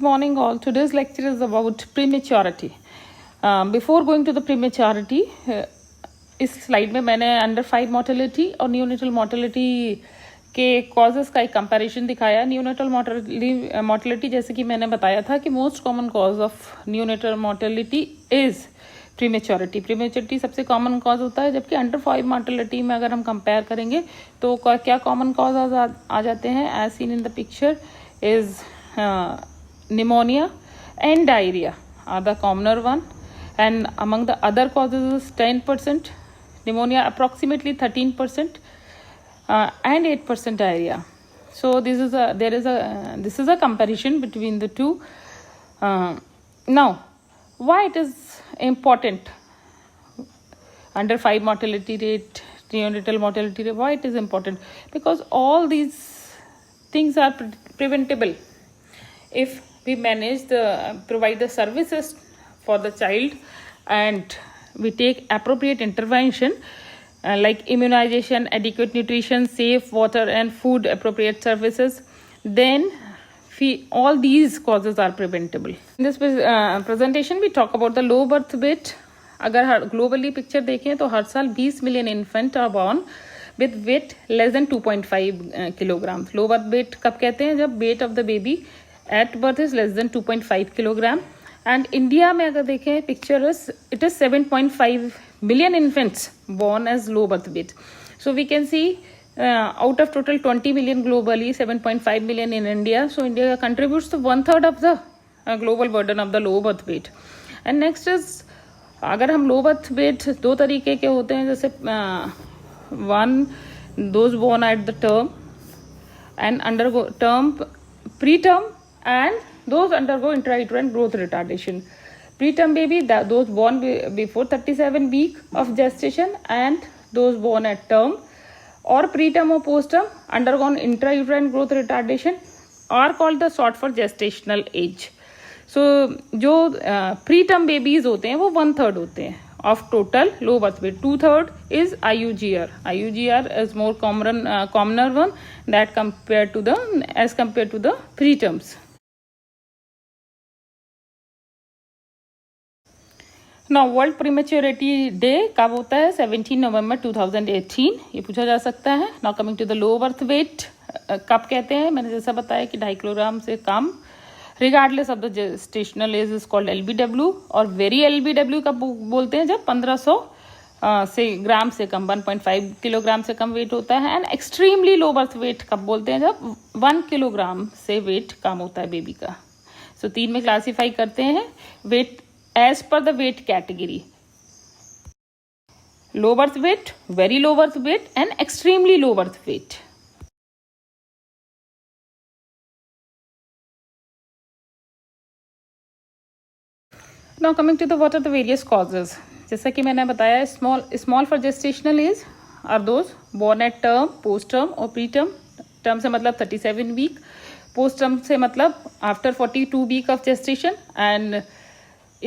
Good morning all. Today's lecture is about prematurity. Before going to the prematurity, इस slide में मैंने under 5 mortality और neonatal mortality के causes का एक कंपैरिजन दिखाया. न्यूनेटल मोर्टेलिटी जैसे कि मैंने बताया था कि most common cause of neonatal mortality is prematurity सबसे कॉमन कॉज होता है, जबकि अंडर 5 मोर्टेलिटी में अगर हम कंपेयर करेंगे तो क्या कॉमन कॉज आ जाते हैं. As seen in the picture is pneumonia and diarrhea are the commoner one, and among the other causes is 10%, pneumonia approximately 13%, and 8% diarrhea. So this is a comparison between the two. Now why it is important, under 5 mortality rate, neonatal mortality rate, why it is important? Because all these things are preventable if we provide the services for the child and we take appropriate intervention like immunization, adequate nutrition, safe water and food, appropriate services, then all these causes are preventable. In this presentation we talk about the low birth weight. अगर globally picture देखें तो हर साल 20 million infant are born with weight less than 2.5 kilograms. Low birth weight कब कहते हैं? जब weight of the baby at birth is less than 2.5 kilogram. And India में अगर देखें picture it is 7.5 million infants born as low birth weight. So we can see out of total 20 million globally, 7.5 million in India. So India contributes to 1/3 of the global burden of the low birth weight. And next is, अगर हम low birth weight दो तरीके के होते हैं, जैसे one those born at the term and undergo term, preterm, and those undergo intrauterine growth retardation. Preterm baby, those born before 37 week of gestation, and those born at term or preterm or postterm undergone intrauterine growth retardation are called the short for gestational age. So जो preterm babies होते हैं वो 1/3 होते हैं of total low birth weight. 2/3 is IUGR. IUGR is more commoner one that compared to the preterms. Now world prematurity day कब होता है? 17 नवंबर 2018. ये पूछा जा सकता है. Now coming to the low birth weight, कब कहते हैं? मैंने जैसा बताया कि 2.5 किलोग्राम से कम, regardless of the gestational age is called LBW. और वेरी LBW कब बोलते हैं? जब 1500 ग्राम से कम, 1.5 किलोग्राम से कम वेट होता है. And extremely low birth weight कब बोलते हैं? जब 1 किलोग्राम से वेट कम होता है बेबी का. सो 3 में क्लासीफाई करते हैं wait as per the weight category: low birth weight, very low birth weight, and extremely low birth weight. Now coming to what are the various causes. जैसा कि मैंने बताया, small for gestational age are those born at term, post term और preterm. term से मतलब 37 week, post term से मतलब after 42 week of gestation, and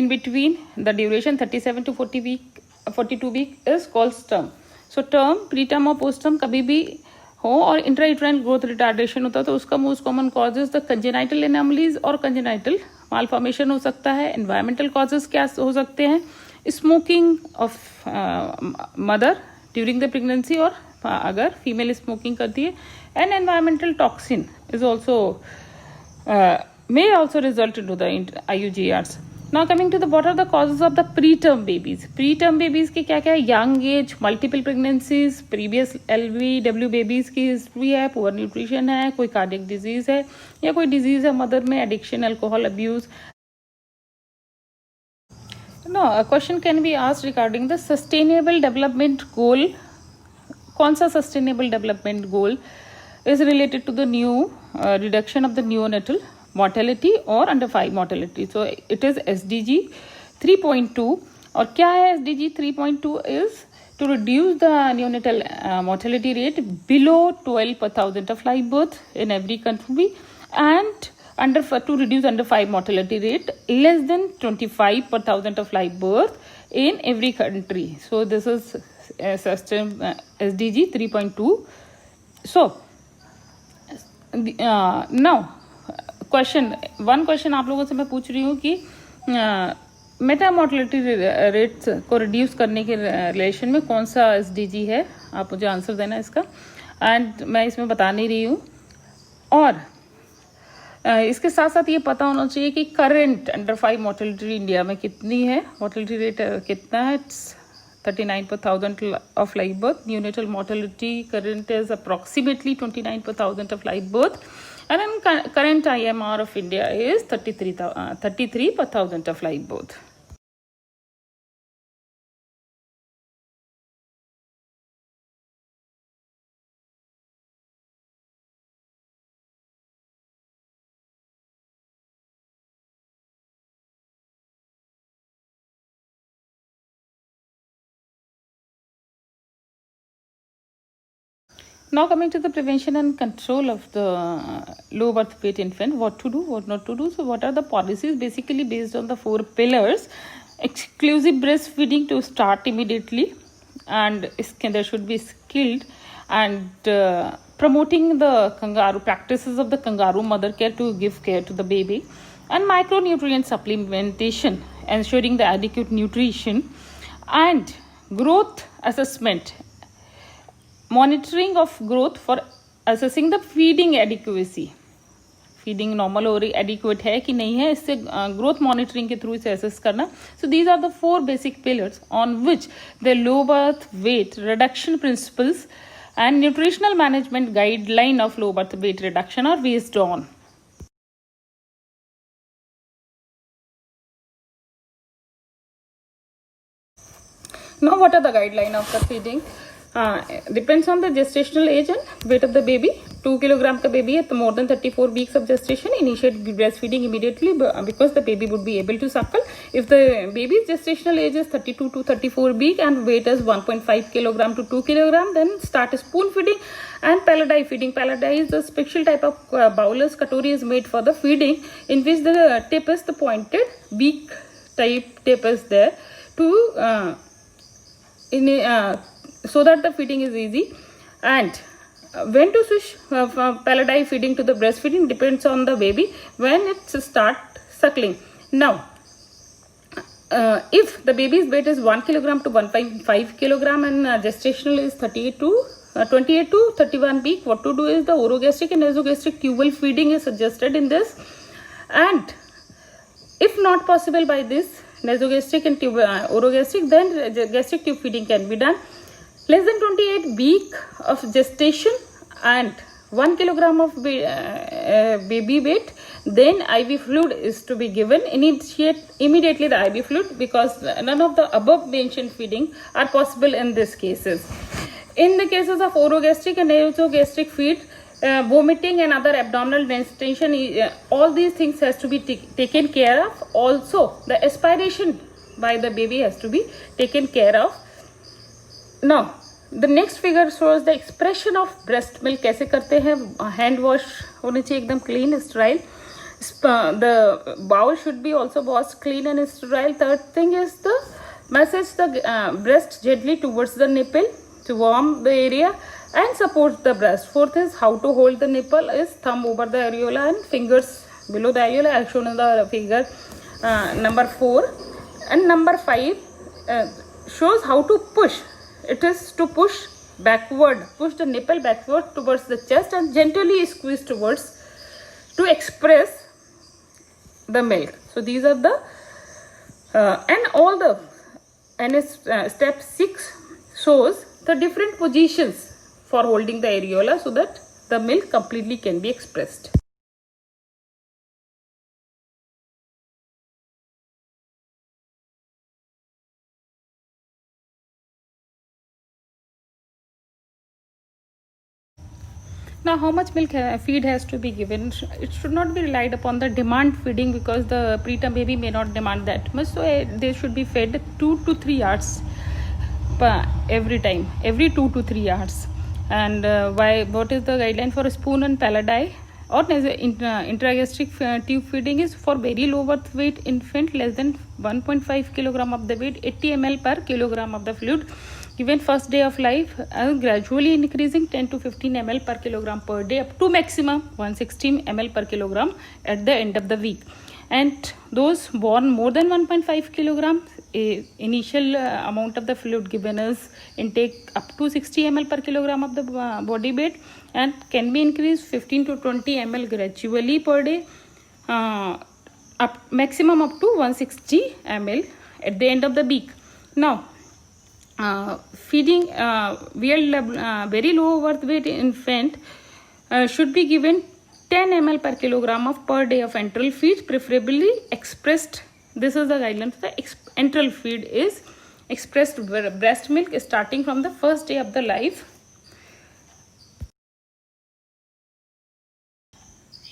in between the duration 37 to 42 week is called term. So term, preterm और postterm कभी भी हो और intrauterine growth retardation होता है तो उसका most common causes the congenital anomalies और congenital malformation हो सकता है. environmental causes क्या हो सकते हैं? smoking of mother during the pregnancy, और अगर female smoking करती है, and environmental toxin is also may also result into the IUGRs. Now coming to what are the causes of the preterm babies. Preterm babies के क्या क्या है? young age, multiple pregnancies, previous LBW babies की history है, poor nutrition है, कोई cardiac disease है या कोई disease है mother में, addiction, alcohol abuse. No, a question can be asked regarding the sustainable development goal. कौन सा sustainable development goal is related to the new reduction of the neonatal mortality और under 5 mortality? So it is SDG 3.2. और क्या है SDG 3.2? is to reduce the neonatal mortality rate below 12 per thousand of live birth in every country, and to reduce under 5 mortality rate less than 25 per thousand of live birth in every country. So this is SDG 3.2. So now one question आप लोगों से मैं पूछ रही हूँ कि Meta mortality rates को reduce करने के रिलेशन में कौन सा एसडीजी है, आप मुझे आंसर देना इसका। एंड मैं इसमें बता नहीं रही हूँ। और इसके साथ साथ ये पता होना चाहिए कि करंट अंडर 5 मोर्टेलिटी इंडिया में कितनी है, मोर्टेलिटी रेट कितना है। 39 per thousand of live birth. Neonatal mortality current is approximately 29 per thousand of live birth, and then current IMR of India is 33 per thousand of live birth. Now coming to the prevention and control of the low birth weight infant, what to do, what not to do. So what are the policies? Basically based on the 4 pillars. Exclusive breastfeeding to start immediately, and there should be skilled and promoting the kangaroo practices of the kangaroo mother care to give care to the baby, and micronutrient supplementation, ensuring the adequate nutrition, and growth assessment, monitoring of growth for assessing the feeding adequacy, feeding normal और adequate है कि नहीं है, इससे growth monitoring के through इसे assess करना. So these are the 4 basic pillars on which the low birth weight reduction principles and nutritional management guideline of low birth weight reduction are based on. Now what are the guideline of the feeding? Depends on the gestational age and weight of the baby. 2 kilogram का baby है तो more than 34 weeks of gestation, initiate breastfeeding immediately because the baby would be able to suckle. If the baby's gestational age is 32 to 34 week and weight is 1.5 kilogram to 2 kilogram, then start spoon feeding and paladi feeding. Paladi is the special type of bowlers katori is made for the feeding, in which the tip is the pointed beak type tip is there to so that the feeding is easy. And when to switch paladi feeding to the breastfeeding depends on the baby when it start suckling. Now if the baby's weight is 1 kilogram to 1.5 kilogram and gestational is 28 to 31 week, what to do is the orogastric and nasogastric tubal feeding is suggested in this. And if not possible by this nasogastric and orogastric, then gastric tube feeding can be done. Less than 28 week of gestation and 1 kilogram of baby weight, then IV fluid is to be given. Initiate immediately the IV fluid because none of the above mentioned feeding are possible in these cases. In the cases of orogastric and nasogastric feed, vomiting and other abdominal distension, all these things has to be taken care of. Also the aspiration by the baby has to be taken care of. Now the next figure shows the expression of breast milk. कैसे करते हैं? Hand wash होने चाहिए एकदम clean Sterlite. The bowel should be also washed clean and sterile. Third thing is the massage the breast gently towards the nipple to warm the area and support the breast. Fourth is how to hold the nipple is thumb over the areola and fingers below the areola as shown in the figure number 4. And number 5 shows how to push. It is to push backward, push the nipple backward towards the chest and gently squeeze towards to express the milk. So these are the and all the step 6 shows the different positions for holding the areola so that the milk completely can be expressed. Now how much milk feed has to be given? It should not be relied upon the demand feeding because the preterm baby may not demand that much. So they should be fed 2 to 3 hours every time, every 2 to 3 hours. And what is the guideline for spoon and paladi or intragastric tube feeding is for very low birth weight infant less than 1.5 kilogram of the weight, 80 ml per kilogram of the fluid. given first day of life, gradually increasing 10 to 15 ml per kilogram per day up to maximum 160 ml per kilogram at the end of the week. And those born more than 1.5 kilogram, initial amount of the fluid given is intake up to 60 ml per kilogram of the body weight, and can be increased 15 to 20 ml gradually per day, up maximum up to 160 ml at the end of the week. Now, feeding very low birth weight infant should be given 10 ml per kilogram of per day of enteral feed, preferably expressed. This is the guideline. The enteral feed is expressed breast milk starting from the first day of the life,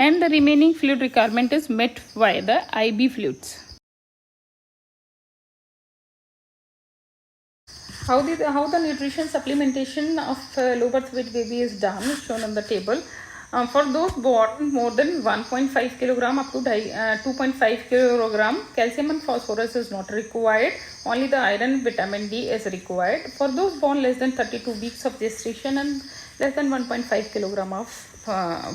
and the remaining fluid requirement is met via the IV fluids. How the nutrition supplementation of low birth weight baby is done is shown on the table. For those born more than 1.5 kilogram up to 2.5 kilogram, calcium and phosphorus is not required. Only the iron and vitamin D is required. For those born less than 32 weeks of gestation and less than 1.5 kilogram of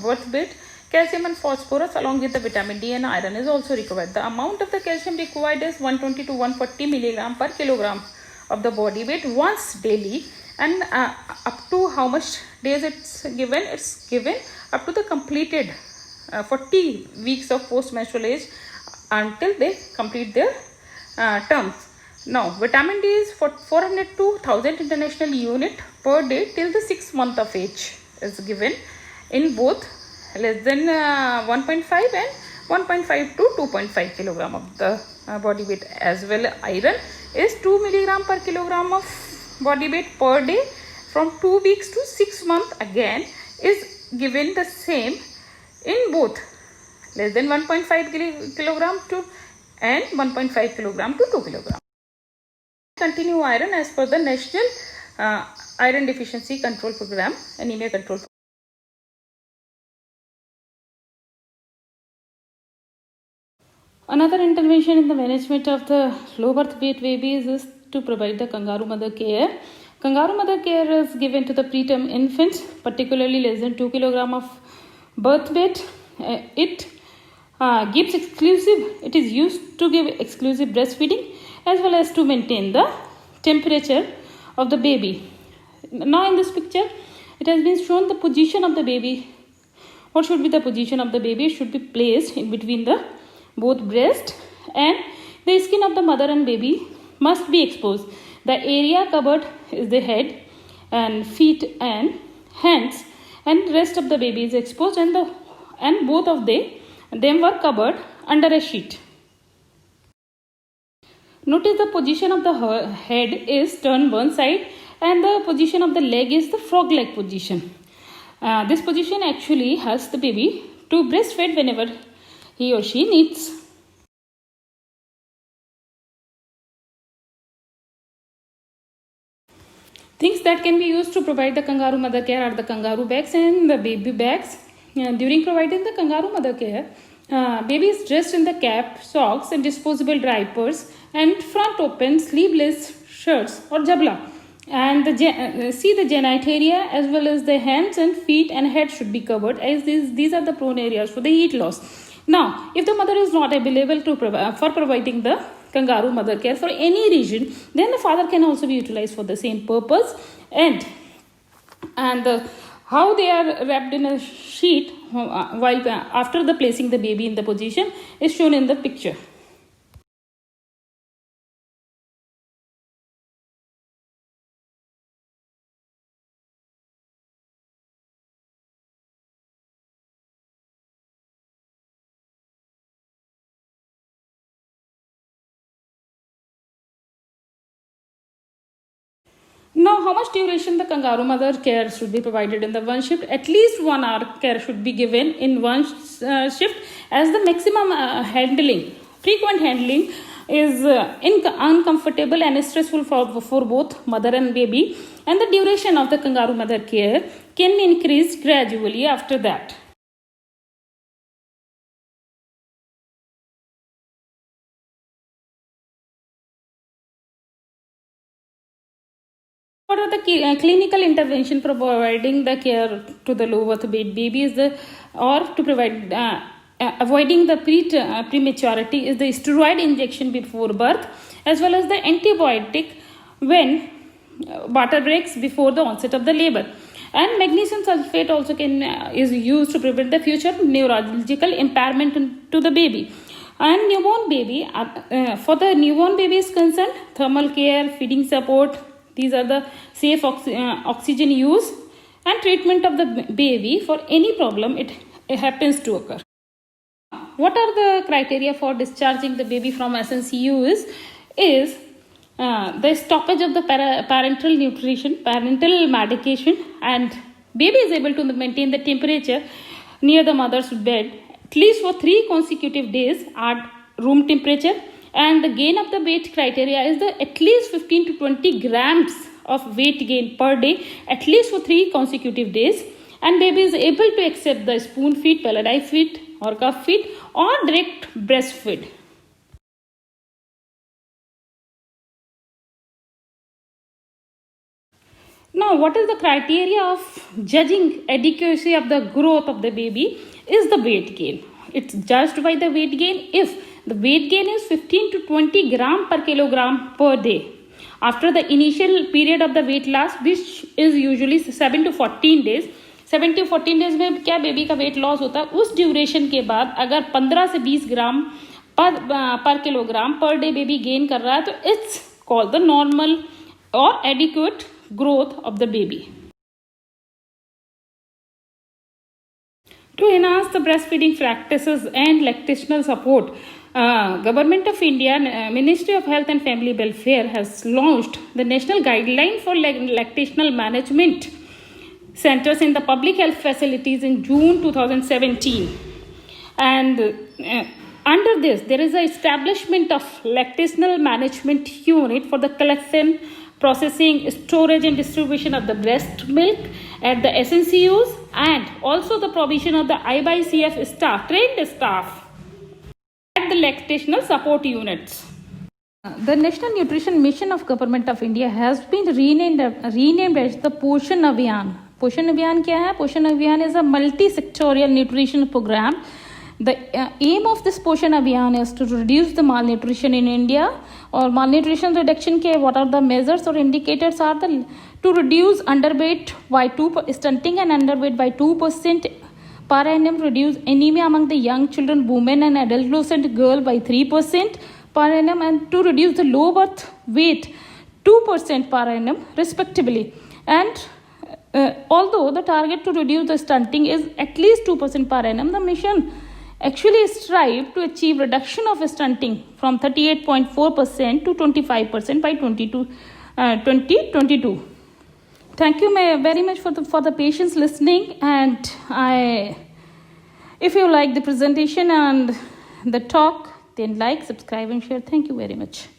birth weight, calcium and phosphorus along with the vitamin D and iron is also required. The amount of the calcium required is 120 to 140 milligram per kilogram of the body weight once daily, and up to how much days it's given up to the completed 40 weeks of post-menstrual age until they complete their terms. Now, vitamin D is for 400 to 1000 international unit per day till the 6 month of age is given in both less than 1.5 and 1.5 to 2.5 kilogram of the body weight. As well, iron is 2 milligram per kilogram of body weight per day from 2 weeks to 6 months, again is given the same in both less than 1.5 kilogram to and 1.5 kilogram to 2 kilogram. Continue iron as per the National Iron Deficiency Control Program, Anemia Control Program. Another intervention in the management of the low birth weight babies is to provide the kangaroo mother care. Kangaroo mother care is given to the preterm infants, particularly less than 2 kilogram of birth weight. It is used to give exclusive breastfeeding as well as to maintain the temperature of the baby. Now in this picture, it has been shown the position of the baby. What should be the position of the baby? It should be placed in between the both breast, and the skin of the mother and baby must be exposed. The area covered is the head and feet and hands, and rest of the baby is exposed, and both of them were covered under a sheet. Notice the position of the head is turned one side and the position of the leg is the frog leg position. This position actually helps the baby to breastfeed whenever he or she needs. Things that can be used to provide the kangaroo mother care are the kangaroo bags and the baby bags. During providing the kangaroo mother care, baby is dressed in the cap, socks and disposable diapers and front open sleeveless shirts or jabla. And the genitalia as well as the hands and feet and head should be covered, as these are the prone areas for the heat loss. Now, if the mother is not available for providing the kangaroo mother care for any reason, then the father can also be utilized for the same purpose. And how they are wrapped in a sheet while after the placing the baby in the position is shown in the picture. Now, how much duration the kangaroo mother care should be provided in the one shift? At least 1 hour care should be given in one shift, as the maximum frequent handling is uncomfortable and stressful for both mother and baby, and the duration of the kangaroo mother care can be increased gradually after that. What are the clinical intervention for providing the care to the low birth weight babies, or to provide avoiding the prematurity is the steroid injection before birth, as well as the antibiotic when water breaks before the onset of the labor. And magnesium sulfate also is used to prevent the future neurological impairment to the baby. And newborn baby, for the newborn baby is concerned, thermal care, feeding support, these are the safe oxygen use and treatment of the baby for any problem it happens to occur. What are the criteria for discharging the baby from SNCU is the stoppage of the parental nutrition, parental medication, and baby is able to maintain the temperature near the mother's bed at least for 3 consecutive days at room temperature. And the gain of the weight criteria is the at least 15 to 20 grams of weight gain per day, at least for 3 consecutive days. And baby is able to accept the spoon feed, palliative feed, or cup feed, or direct breastfeed. Now, what is the criteria of judging adequacy of the growth of the baby is the weight gain. It's judged by the weight gain if the weight gain is 15 to 20 gram per kilogram per day. After the initial period of the weight loss, which is usually 7 to 14 days, 7 to 14 days में क्या baby का weight loss होता है, उस duration के बाद अगर 15 से 20 ग्राम पर kilogram per day baby gain कर रहा है, तो इट्स कॉल्ड द नॉर्मल और adequate growth of the baby. To enhance the breastfeeding practices and lactational support, Government of India, Ministry of Health and Family Welfare has launched the National Guideline for Lactational Management Centers in the public health facilities in June 2017. And under this, there is an establishment of lactational management unit for the collection, processing, storage and distribution of the breast milk at the SNCUs, and also the provision of the IBCF staff, trained staff at the lactational support units. The National Nutrition Mission of Government of India has been renamed as the Poshan Abhiyan. Poshan Abhiyan क्या है? Poshan Abhiyan is a multi-sectorial nutrition program. The aim of this Poshan Abhiyan is to reduce the malnutrition in India. Or malnutrition reduction के what are the measures or indicators are the to reduce underweight by 2% stunting and underweight by 2% per annum, reduce anemia among the young children, women and adolescent girl by 3% per annum, and to reduce the low birth weight 2% per annum respectively. And although the target to reduce the stunting is at least 2% per annum, the mission actually strive to achieve reduction of stunting from 38.4% to 25% by 2022. Thank you very much for the patience listening, and if you like the presentation and the talk, then like, subscribe and share. Thank you very much.